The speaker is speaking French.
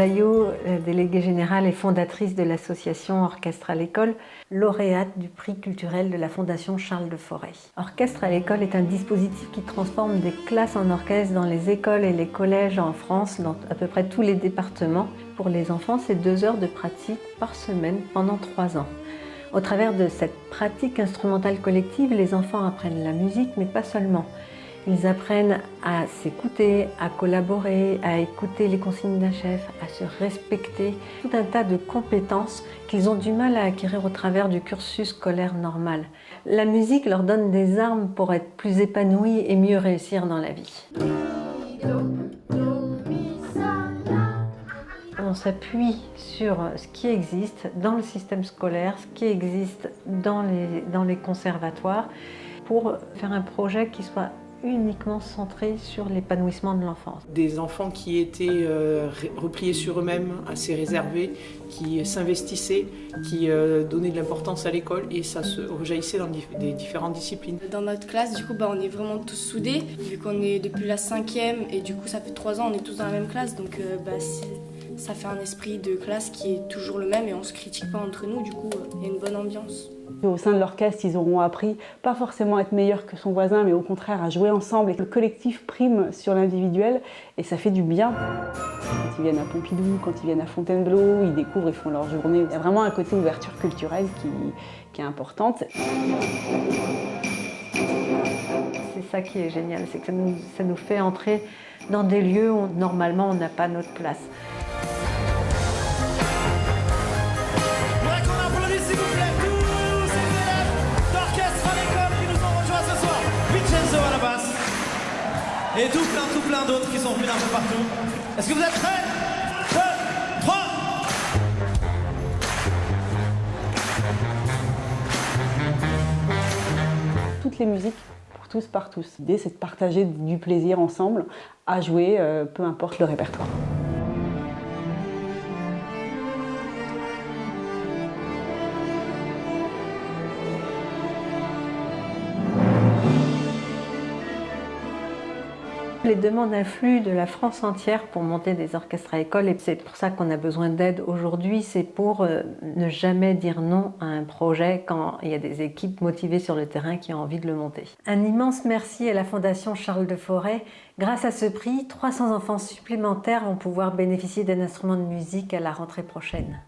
Layot, déléguée générale et fondatrice de l'association Orchestre à l'école, lauréate du prix culturel de la Fondation Charles de Forest. Orchestre à l'école est un dispositif qui transforme des classes en orchestre dans les écoles et les collèges en France, dans à peu près tous les départements. Pour les enfants, c'est 2 heures de pratique par semaine pendant 3 ans. Au travers de cette pratique instrumentale collective, les enfants apprennent la musique, mais pas seulement. Ils apprennent à s'écouter, à collaborer, à écouter les consignes d'un chef, à se respecter, tout un tas de compétences qu'ils ont du mal à acquérir au travers du cursus scolaire normal. La musique leur donne des armes pour être plus épanouis et mieux réussir dans la vie. On s'appuie sur ce qui existe dans le système scolaire, ce qui existe dans les conservatoires, pour faire un projet qui soit uniquement centré sur l'épanouissement de l'enfance. Des enfants qui étaient repliés sur eux-mêmes, assez réservés, qui s'investissaient, qui donnaient de l'importance à l'école et ça se rejaillissait dans des différentes disciplines. Dans notre classe, du coup, on est vraiment tous soudés, vu qu'on est depuis la 5e et du coup ça fait 3 ans, on est tous dans la même classe, donc ça fait un esprit de classe qui est toujours le même et on se critique pas entre nous, du coup il y a une bonne ambiance. Au sein de l'orchestre, ils auront appris pas forcément à être meilleur que son voisin, mais au contraire à jouer ensemble et que le collectif prime sur l'individuel et ça fait du bien. Quand ils viennent à Pompidou, quand ils viennent à Fontainebleau, ils découvrent, ils font leur journée. Il y a vraiment un côté ouverture culturelle qui est importante. C'est ça qui est génial, c'est que ça nous fait entrer dans des lieux où normalement on n'a pas notre place. Et tout plein d'autres qui sont venus d'un peu partout. Est-ce que vous êtes prêts? 2, 3. Toutes les musiques, pour tous, par tous. L'idée, c'est de partager du plaisir ensemble à jouer, peu importe le répertoire. Les demandes affluent de la France entière pour monter des orchestres à école et c'est pour ça qu'on a besoin d'aide aujourd'hui. C'est pour ne jamais dire non à un projet quand il y a des équipes motivées sur le terrain qui ont envie de le monter. Un immense merci à la Fondation Charles de Forest. Grâce à ce prix, 300 enfants supplémentaires vont pouvoir bénéficier d'un instrument de musique à la rentrée prochaine.